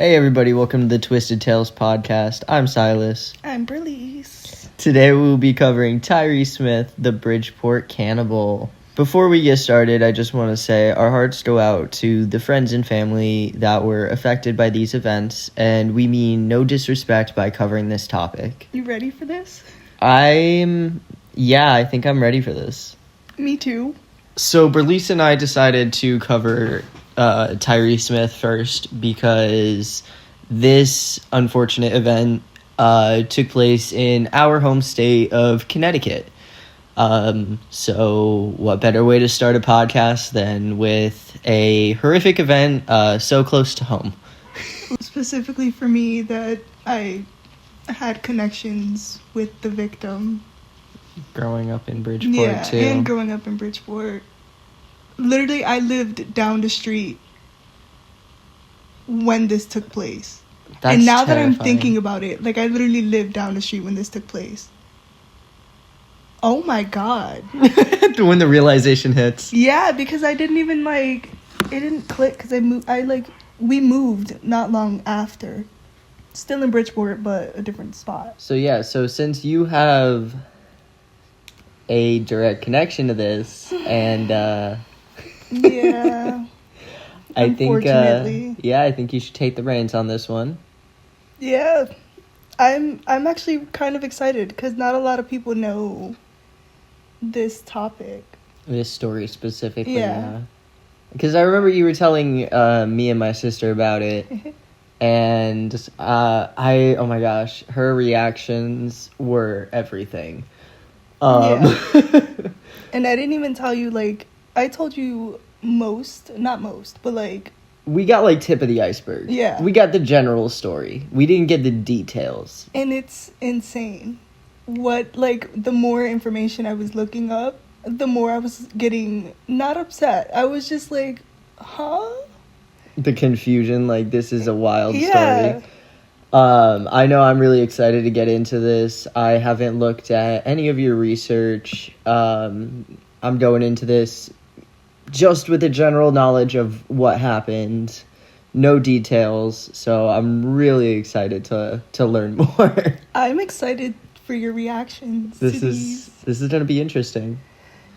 Hey everybody, welcome to the Twisted Tales podcast. I'm Silas. I'm Berlice. Today we will be covering Tyree Smith, the Bridgeport Cannibal. Before we get started, I just want to say our hearts go out to the friends and family that were affected by these events, and we mean no disrespect by covering this topic. You ready for this? I think I'm ready for this. Me too. So Berlice and I decided to cover Tyree Smith first because this unfortunate event took place in our home state of Connecticut. So what better way to start a podcast than with a horrific event so close to home? Specifically for me, that I had connections with the victim. Growing up in Bridgeport, too. Yeah, and growing up in Bridgeport. Literally, I lived down the street when this took place. That's and now terrifying. that I'm thinking about it, like, I literally lived down the street when this took place. Oh my god. When the realization hits. Yeah, because I didn't even, it didn't click because we moved not long after. Still in Bridgeport, but a different spot. So since you have a direct connection to this, and yeah, I think unfortunately. I think you should take the reins on this one. Yeah, I'm actually kind of excited because not a lot of people know this topic. This story specifically, Yeah. Because I remember you were telling me and my sister about it, and oh my gosh, her reactions were everything. Yeah. And I didn't even tell you, I told you not most, but we got tip of the iceberg. Yeah. We got the general story. We didn't get the details. and it's insane. The more information I was looking up, the more I was getting not upset. I was just like, huh? The confusion, this is a wild Yeah. story. I know I'm really excited to get into this. I haven't looked at any of your research. I'm going into this just with a general knowledge of what happened. No details, so I'm really excited to learn more. I'm excited for your reactions. This is going to be interesting.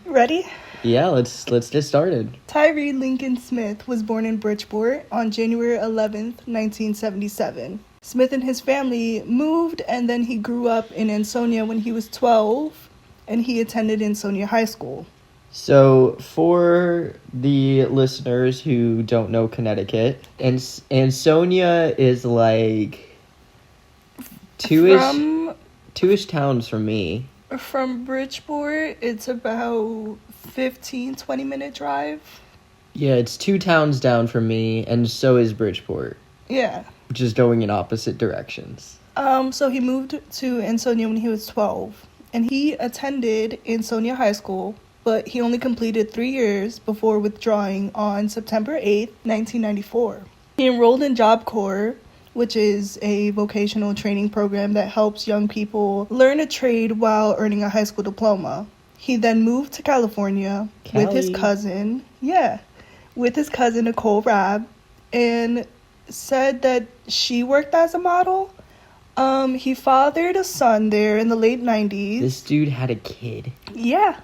Ready? Yeah, let's get started. Tyree Lincoln Smith was born in Bridgeport on January 11th, 1977. Smith and his family moved, and then he grew up in Ansonia when he was 12, and he attended Ansonia High School. So, for the listeners who don't know Connecticut, Ansonia is two-ish towns from me. From Bridgeport, it's about 15-20 minute drive. Yeah, it's 2 towns down from me, and so is Bridgeport. Yeah. Which is going in opposite directions. So he moved to Ansonia when he was 12, and he attended Ansonia High School, but he only completed 3 years before withdrawing on September 8th, 1994. He enrolled in Job Corps, which is a vocational training program that helps young people learn a trade while earning a high school diploma. He then moved to California with his cousin, Nicole Rabb, and said that she worked as a model. He fathered a son there in the late 90s. This dude had a kid. Yeah.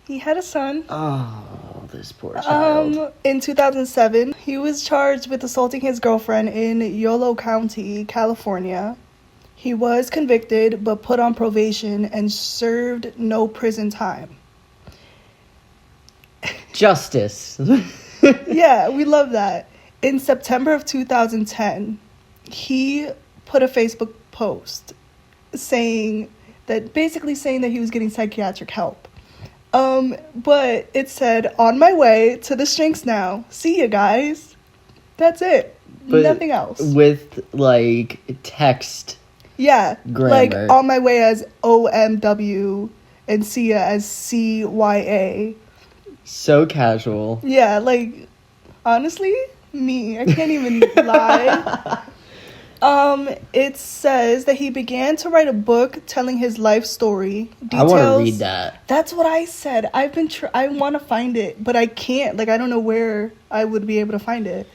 He had a son. Oh, this poor child. In 2007, he was charged with assaulting his girlfriend in Yolo County, California. He was convicted, but put on probation and served no prison time. Justice. Yeah, we love that. In September of 2010, he put a Facebook post saying that he was getting psychiatric help. But it said, "On my way to the Strengths now. See you guys." That's it. But nothing else. With text. Yeah, grammar. On my way as OMW and see ya as CYA. So casual. Yeah, honestly, I can't even lie. It says that he began to write a book telling his life story. Details, I want to read that. That's what I said. I want to find it, but I can't. I don't know where I would be able to find it.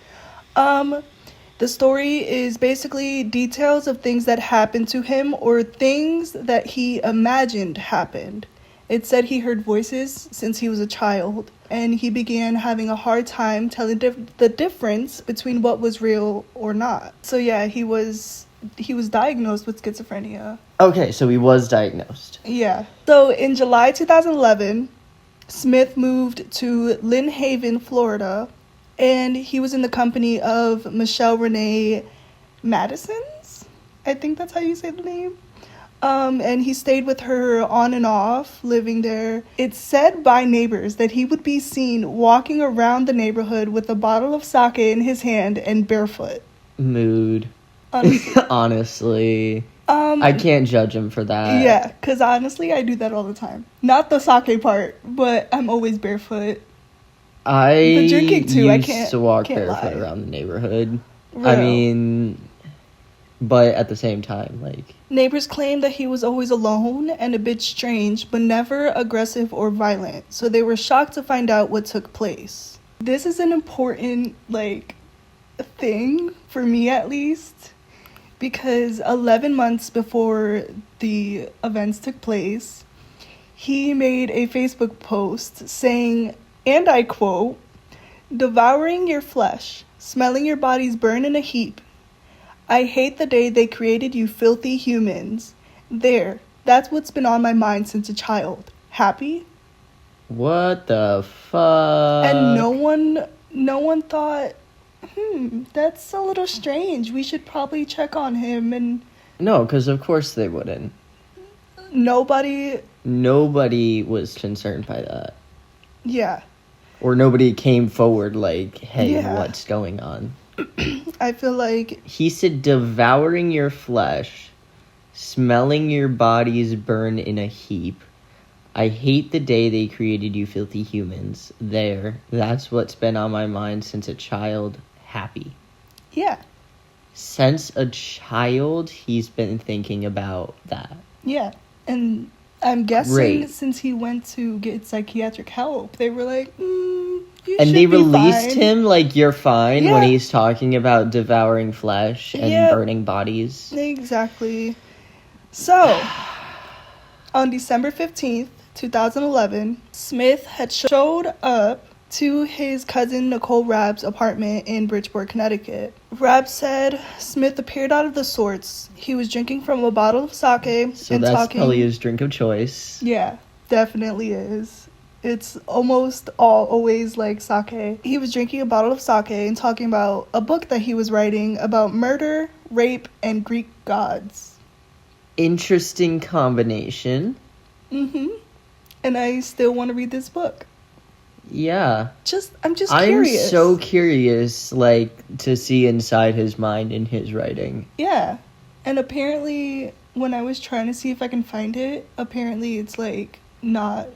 The story is basically details of things that happened to him or things that he imagined happened. It said he heard voices since he was a child, and he began having a hard time telling the difference between what was real or not. So yeah, he was diagnosed with schizophrenia. Okay, so he was diagnosed. Yeah. So in July 2011, Smith moved to Lynn Haven, Florida, and he was in the company of Michelle Renee Madison's. I think that's how you say the name. And he stayed with her on and off, living there. It's said by neighbors that he would be seen walking around the neighborhood with a bottle of sake in his hand and barefoot. Mood. Honestly. Honestly. I can't judge him for that. Yeah, because honestly, I do that all the time. Not the sake part, but I'm always barefoot. The drinking too, I used to walk can't barefoot lie. around the neighborhood. Real. I mean, but at the same time, like... Neighbors claimed that he was always alone and a bit strange, but never aggressive or violent, so they were shocked to find out what took place. This is an important, thing, for me at least, because 11 months before the events took place, he made a Facebook post saying, and I quote, "Devouring your flesh, smelling your bodies burn in a heap. I hate the day they created you filthy humans. There, that's what's been on my mind since a child. Happy?" What the fuck? And no one thought, that's a little strange. We should probably check on him. And No, because of course they wouldn't. nobody, was concerned by that. yeah. Or nobody came forward like, hey, Yeah. what's going on? I feel like, He said, devouring your flesh, smelling your bodies burn in a heap. I hate the day they created you filthy humans. There, that's what's been on my mind since a child. Happy. yeah, Since a child, he's been thinking about that. yeah. And I'm guessing Great. since he went to get psychiatric help, they were like, you And should they be released fine. him like, you're fine, when Yeah. he's talking about devouring flesh and Yeah. burning bodies. Exactly. So, on December 15th, 2011, Smith had showed up to his cousin Nicole Rabb's apartment in Bridgeport, Connecticut. Rabb said Smith appeared out of the sorts. He was drinking from a bottle of sake So and that's talking. probably his drink of choice. Yeah, definitely is. It's almost always like sake. He was drinking a bottle of sake and talking about a book that he was writing about murder, rape, and Greek gods. Interesting combination. And I still want to read this book. Yeah. I'm just curious. I'm so curious, to see inside his mind in his writing. Yeah. And apparently, when I was trying to see if I can find it, apparently it's, not...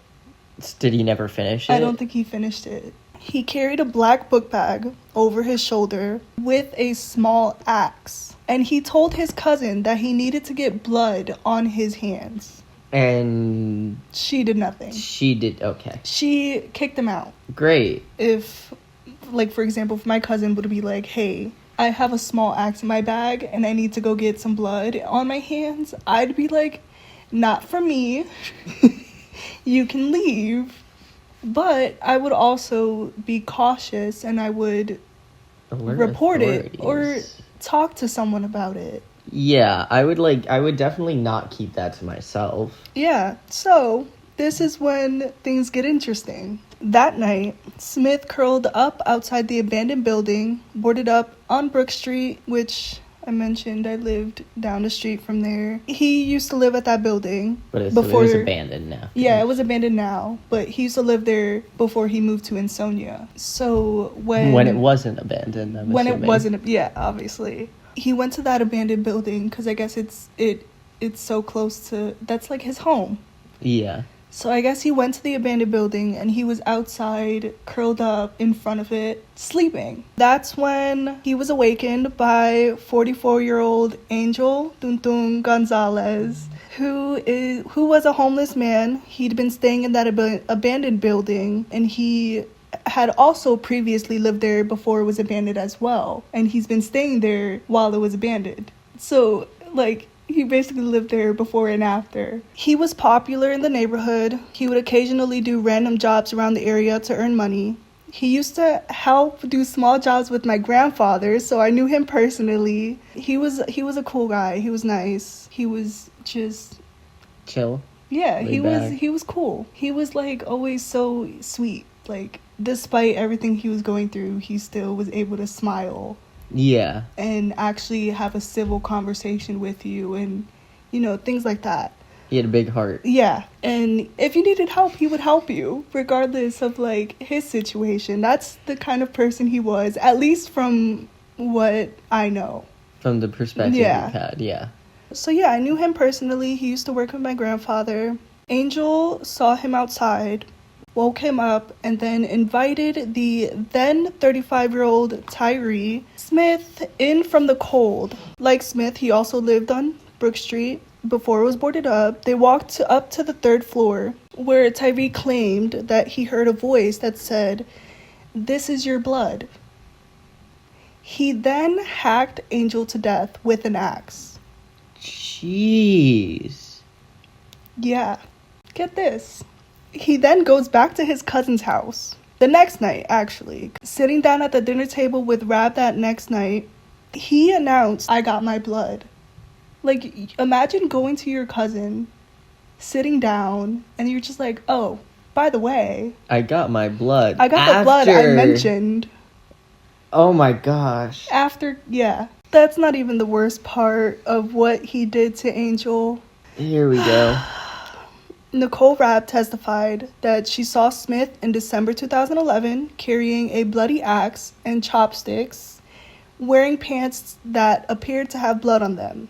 Did he never finish it? I don't think he finished it. He carried a black book bag over his shoulder with a small axe. And he told his cousin that he needed to get blood on his hands. And She did nothing. she did, okay. She kicked him out. Great. If, for example, if my cousin would be like, hey, I have a small axe in my bag and I need to go get some blood on my hands, I'd be like, not for me. You can leave. But I would also be cautious and I would Alert report it or authorities. talk to someone about it. Yeah, I would definitely not keep that to myself. Yeah, so this is when things get interesting. That night, Smith curled up outside the abandoned building, boarded up on Brook Street, which I mentioned I lived down the street from there. He used to live at that building. But it was abandoned now. Yeah, it was abandoned now, but he used to live there before he moved to Ansonia. So when it wasn't abandoned, I'm when assuming. it wasn't, yeah, obviously. He went to that abandoned building because I guess it's so close to, that's like his home. Yeah. So I guess he went to the abandoned building and he was outside, curled up in front of it, sleeping. That's when he was awakened by 44-year-old Angel Tuntun Gonzalez, who was a homeless man. He'd been staying in that abandoned building and he had also previously lived there before it was abandoned as well. And he's been staying there while it was abandoned. So, like, he basically lived there before and after. He was popular in the neighborhood. He would occasionally do random jobs around the area to earn money. He used to help do small jobs with my grandfather, so I knew him personally. He was a cool guy. He was nice. He was just chill. Yeah, Laid he was cool. He was like always so sweet. Like, despite everything he was going through, he still was able to smile. Yeah. And actually have a civil conversation with you and, you know, things like that. He had a big heart. Yeah. And if you needed help, he would help you, regardless of, like, his situation. That's the kind of person he was, at least from what I know. From the perspective you've had, yeah. So, yeah, I knew him personally. He used to work with my grandfather. Angel saw him outside, woke him up, and then invited the then 35-year-old Tyree Smith in from the cold. Like Smith, he also lived on Brook Street before it was boarded up. They walked up to the 3rd floor, where Tyree claimed that he heard a voice that said, "This is your blood." He then hacked Angel to death with an axe. Jeez. Yeah. Get this. He then goes back to his cousin's house. The next night, actually. Sitting down at the dinner table with Rab that next night, he announced, "I got my blood." Like, imagine going to your cousin, sitting down, and you're just like, "Oh, by the way, I got my blood." I got the blood I mentioned. Oh my gosh. Yeah. That's not even the worst part of what he did to Angel. Here we go. Nicole Rabb testified that she saw Smith in December 2011 carrying a bloody axe and chopsticks, wearing pants that appeared to have blood on them.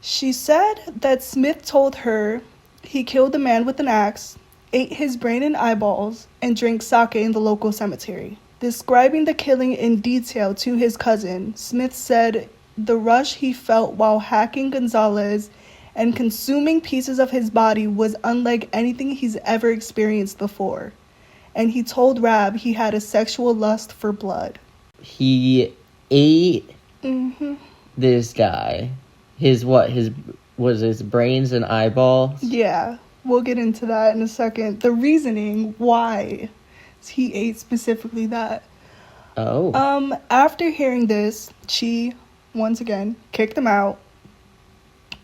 She said that Smith told her he killed the man with an axe, ate his brain and eyeballs, and drank sake in the local cemetery. Describing the killing in detail to his cousin, Smith said the rush he felt while hacking Gonzalez and consuming pieces of his body was unlike anything he's ever experienced before. And he told Rab he had a sexual lust for blood. He ate this guy. His brains and eyeballs? Yeah, we'll get into that in a second. The reasoning why he ate specifically that. Oh. After hearing this, she, once again, kicked him out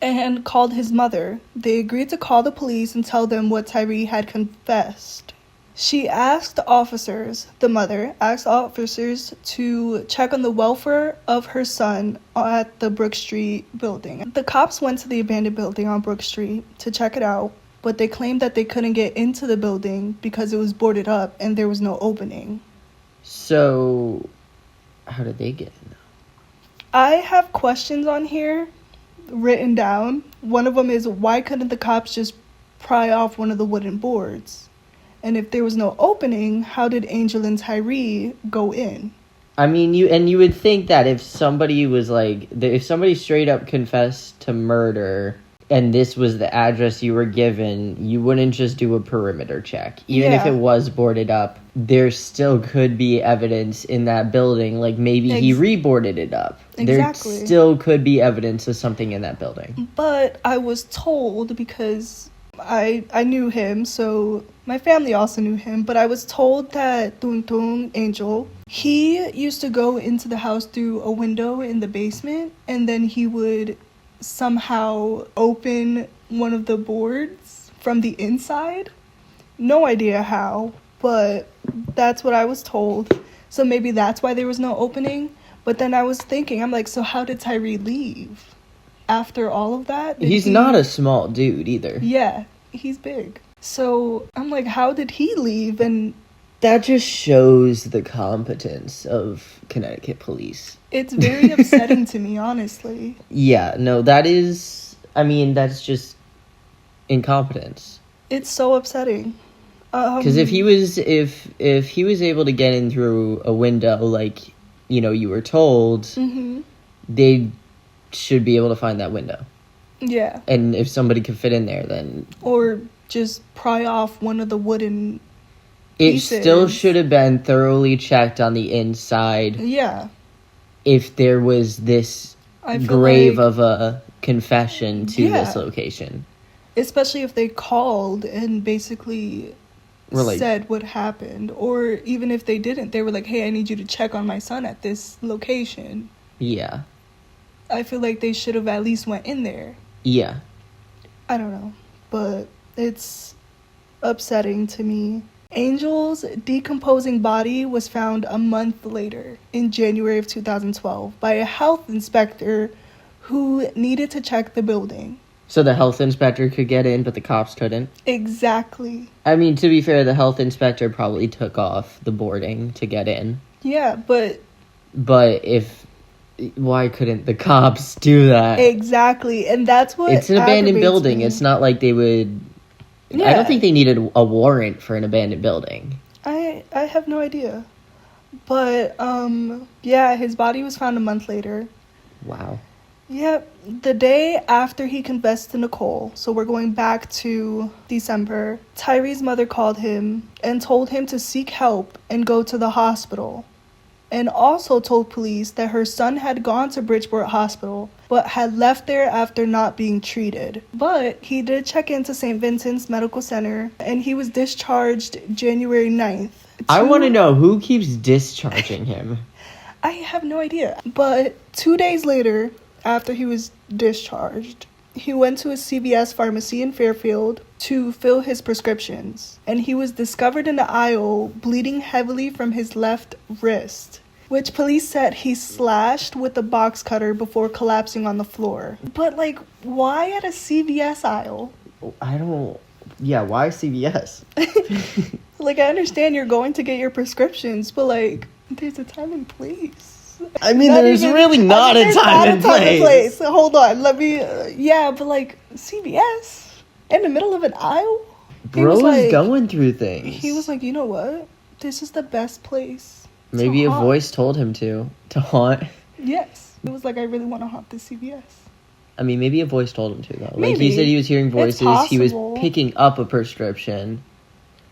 and called his mother. They agreed to call the police and tell them what Tyree had confessed. The mother asked officers to check on the welfare of her son at the Brook Street building. The cops went to the abandoned building on Brook Street to check it out, but they claimed that they couldn't get into the building because it was boarded up and there was no opening. So, how did they get in? I have questions on here written down. One of them is, why couldn't the cops just pry off one of the wooden boards? And if there was no opening, how did Angel and Tyree go in? I mean, you would think that if somebody straight up confessed to murder and this was the address you were given, you wouldn't just do a perimeter check. Even if it was boarded up, there still could be evidence in that building. Like, maybe he reboarded it up. Exactly. There still could be evidence of something in that building. But I was told, because I knew him, so my family also knew him, but I was told that Tung Tung, Angel, he used to go into the house through a window in the basement, and then he would somehow open one of the boards from the inside. No idea how, but that's what I was told. So maybe that's why there was no opening. But then I was thinking, I'm like, so how did Tyree leave after all of that? He's not a small dude either. Yeah, he's big. So I'm like, how did he leave? And that just shows the competence of Connecticut police. It's very upsetting to me, honestly. Yeah, no, that's just incompetence. It's so upsetting. Because if he was able to get in through a window, like, you were told, they should be able to find that window. Yeah. And if somebody could fit in there, then... Or just pry off one of the wooden It pieces. still should have been thoroughly checked on the inside Yeah. if there was this I feel grave like, of a confession to this Yeah. location. especially if they called and basically We're like, said what happened, or even if they didn't, they were like, hey, I need you to check on my son at this location. yeah. I feel like they should have at least went in there. Yeah. I don't know, but it's upsetting to me. Angel's decomposing body was found a month later, in January of 2012, by a health inspector who needed to check the building. So the health inspector could get in, but the cops couldn't? Exactly. I mean, to be fair, the health inspector probably took off the boarding to get in. Yeah, but But why couldn't the cops do that? exactly, and that's what It's an abandoned aggravates building. me. It's not like they would... I Yeah. don't think they needed a warrant for an abandoned building. I have no idea. But, yeah, his body was found a month later. Wow. Yep, the day after he confessed to Nicole, so we're going back to December, Tyree's mother called him and told him to seek help and go to the hospital. And also told police that her son had gone to Bridgeport Hospital, but had left there after not being treated. But he did check into St. Vincent's Medical Center, and he was discharged January 9th. I want to know who keeps discharging him. I have no idea. But 2 days later, after he was discharged, he went to a CVS pharmacy in Fairfield to fill his prescriptions, and he was discovered in the aisle bleeding heavily from his left wrist, which police said he slashed with a box cutter before collapsing on the floor. But, like, why at a CVS aisle? Yeah, why CVS? Like, I understand you're going to get your prescriptions, but, like, there's a time and place. I mean, there's really not a time and place. Hold on, let me. Yeah, but like CVS in the middle of an aisle. Bro is going through things. He was like, you know what? This is the best place. Maybe a voice told him to haunt. Yes, it was like, I really want to haunt the CVS. I mean, maybe a voice told him to though. Like Maybe. he said, he was hearing voices. He was possible. picking up a prescription,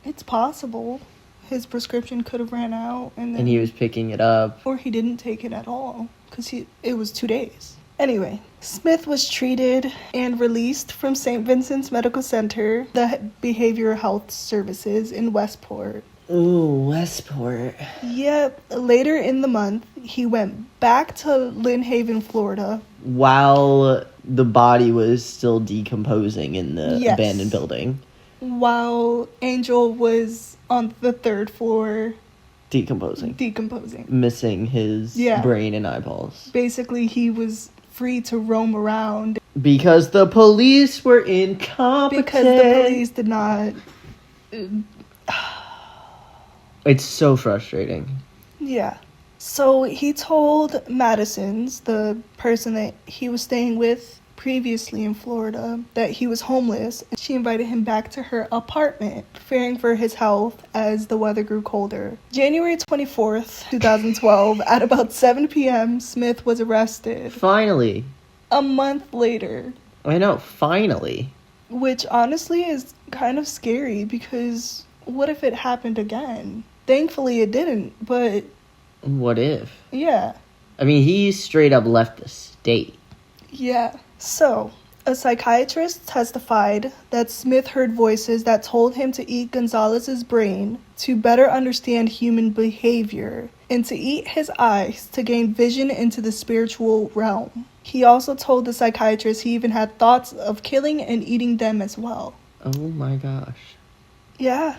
It's possible his prescription could have ran out, and he was picking it up. or he didn't take it at all because it was 2 days. Anyway, Smith was treated and released from St. Vincent's Medical Center, the behavioral health services in Westport. Ooh, Westport. Yep. Later in the month, he went back to Lynn Haven, Florida. While the body was still decomposing in the Yes. abandoned building. While Angel was on the 3rd floor Decomposing. Missing his brain and eyeballs. Basically, he was free to roam around. Because the police were incompetent. Because the police did not... It's so frustrating. Yeah. So he told Madison's, the person that he was staying with previously in Florida, that he was homeless. And she invited him back to her apartment, fearing for his health as the weather grew colder. January 24th, 2012, at about 7 p.m., Smith was arrested. Finally. A month later. I know, finally. Which honestly is kind of scary, because what if it happened again? Thankfully it didn't, but... What if? Yeah. I mean, he straight up left the state. Yeah. So, a psychiatrist testified that Smith heard voices that told him to eat Gonzalez's brain to better understand human behavior, and to eat his eyes to gain vision into the spiritual realm. He also told the psychiatrist he even had thoughts of killing and eating them as well. Oh my gosh. Yeah.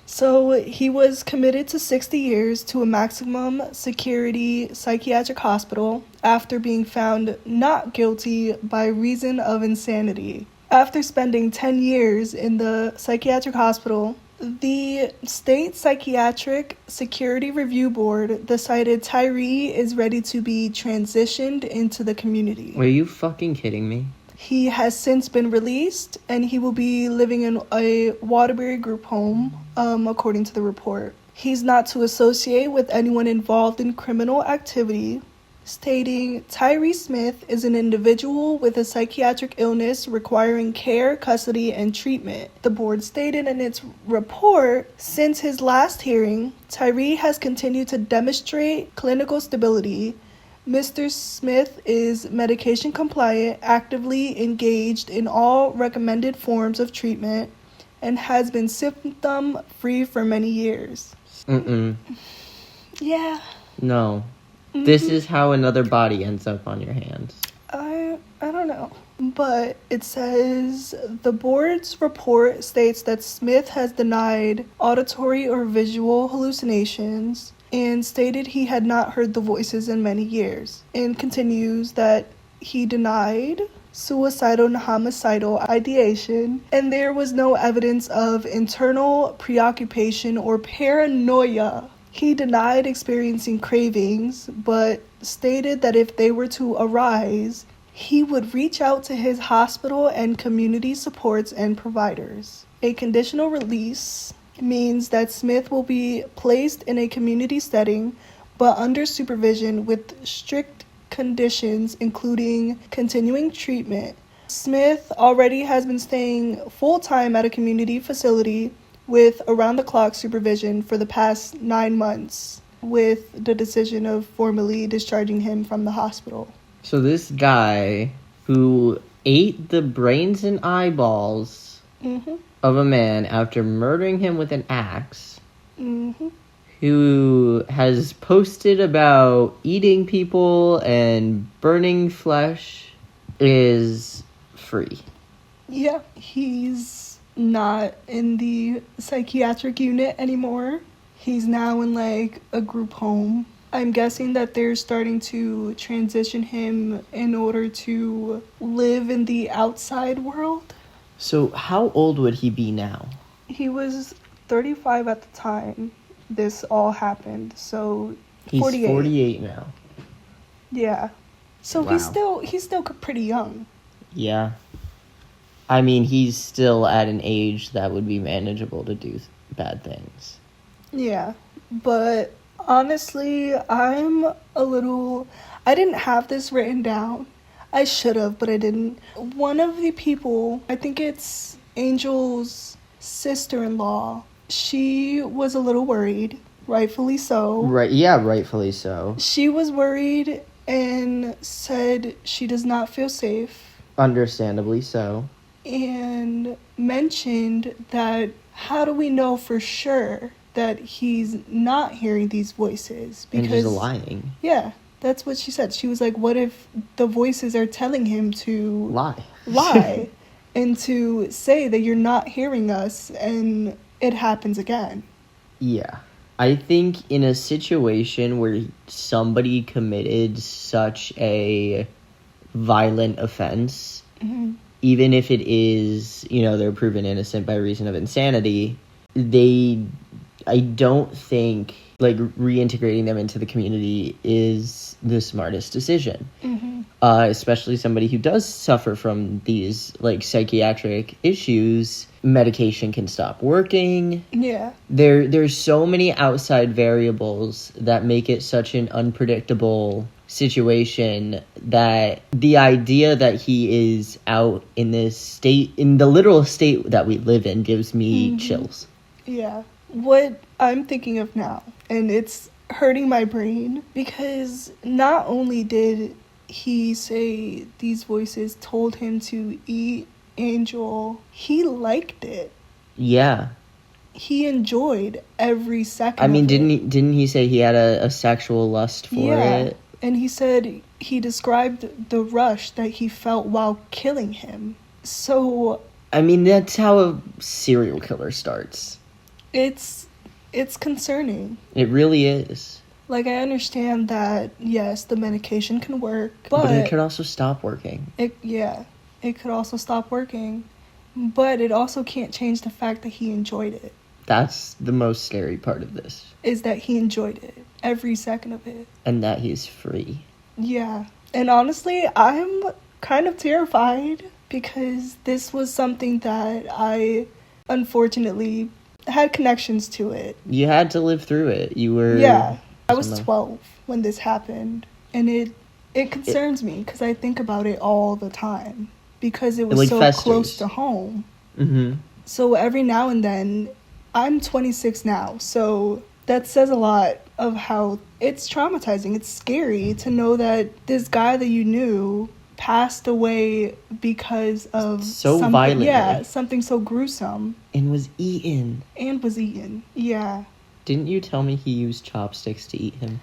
So he was committed to 60 years to a maximum security psychiatric hospital after being found not guilty by reason of insanity. After spending 10 years in the psychiatric hospital, the State Psychiatric Security Review Board decided Tyree is ready to be transitioned into the community. Are you fucking kidding me? He has since been released, and he will be living in a Waterbury group home, according to the report. He's not to associate with anyone involved in criminal activity, stating Tyree Smith is an individual with a psychiatric illness requiring care, custody, and treatment. The board stated in its report, since his last hearing, Tyree has continued to demonstrate clinical stability. Mr. Smith is medication compliant, actively engaged in all recommended forms of treatment, and has been symptom free for many years. Yeah. No. This is how another body ends up on your hands. I don't know. But it says the board's report states that Smith has denied auditory or visual hallucinations and stated he had not heard the voices in many years. And continues that he denied suicidal and homicidal ideation, and there was no evidence of internal preoccupation or paranoia. He denied experiencing cravings, but stated that if they were to arise, he would reach out to his hospital and community supports and providers. A conditional release means that Smith will be placed in a community setting, but under supervision with strict conditions, including continuing treatment. Smith already has been staying full-time at a community facility with around-the-clock supervision for the past 9 months, with the decision of formally discharging him from the hospital. So this guy who ate the brains and eyeballs of a man after murdering him with an axe, who has posted about eating people and burning flesh, is free. Yeah, he's not in the psychiatric unit anymore. He's now in like a group home. I'm guessing that they're starting to transition him in order to live in the outside world. So how old would he be now? He was 35 at the time this all happened, so He's 48 now. Yeah. So Wow. he's still pretty young. Yeah. I mean, he's still at an age that would be manageable to do bad things. Yeah. But honestly, I didn't have this written down. I should have, but I didn't. One of the people, I think it's Angel's sister-in-law, she was a little worried, rightfully so. Right, yeah, rightfully so. She was worried and said she does not feel safe. Understandably so. And mentioned that how do we know for sure that he's not hearing these voices? And just lying. Yeah, that's what she said. She was like, what if the voices are telling him to lie and to say that you're not hearing us and it happens again? Yeah. I think in a situation where somebody committed such a violent offense, even if it is, they're proven innocent by reason of insanity, I don't think, reintegrating them into the community is the smartest decision. Especially somebody who does suffer from these, psychiatric issues. Medication can stop working. Yeah. There's so many outside variables that make it such an unpredictable situation that the idea that he is out in this state, in the literal state that we live in, gives me chills. Yeah. What I'm thinking of now, and it's hurting my brain, because not only did he say these voices told him to eat Angel, he liked it. Yeah. He enjoyed every second. I mean, didn't he say he had a sexual lust for it? And he said he described the rush that he felt while killing him. So I mean, that's how a serial killer starts. It's concerning. It really is. I understand that, yes, the medication can work, but it could also stop working. It could also stop working, but it also can't change the fact that he enjoyed it. That's the most scary part of this. Is that he enjoyed it, every second of it. And that he's free. Yeah. And honestly, I'm kind of terrified because this was something that I, unfortunately, had connections to it. You had to live through it. You were... Yeah. I was 12 when this happened. And it concerns me because I think about it all the time because it was like so festers. close to home. Mm-hmm. So every now and then, I'm 26 now, so that says a lot of how it's traumatizing. It's scary to know that this guy that you knew passed away because of So something, violently. yeah, something so gruesome. And was eaten. Yeah. Didn't you tell me he used chopsticks to eat him?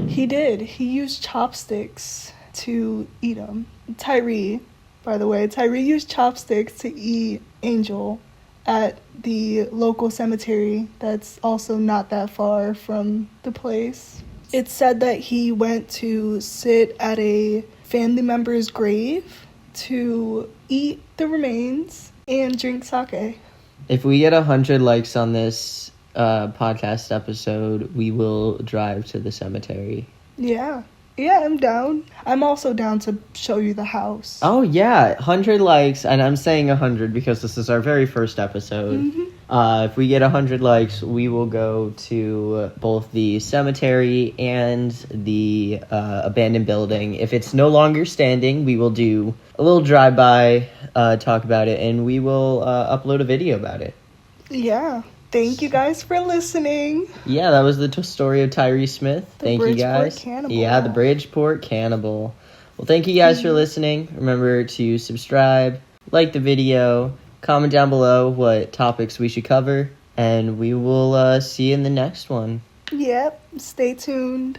He did. He used chopsticks to eat him. Tyree, by the way, Tyree used chopsticks to eat Angel at the local cemetery that's also not that far from the place. It's said that he went to sit at a family member's grave to eat the remains and drink sake. If we get 100 likes on this podcast episode, we will drive to the cemetery. Yeah, I'm down. I'm also down to show you the house. Oh, yeah, 100 likes, and I'm saying 100 because this is our very first episode. Mm-hmm. If we get 100 likes, we will go to both the cemetery and the abandoned building. If it's no longer standing, we will do a little drive-by, talk about it, and we will upload a video about it. Yeah. Thank you guys for listening. Yeah, that was the story of Tyree Smith. Thank you guys. Cannibal. Yeah, the Bridgeport Cannibal. Well, thank you guys for listening. Remember to subscribe, like the video, comment down below what topics we should cover, and we will see you in the next one. Yep. Stay tuned.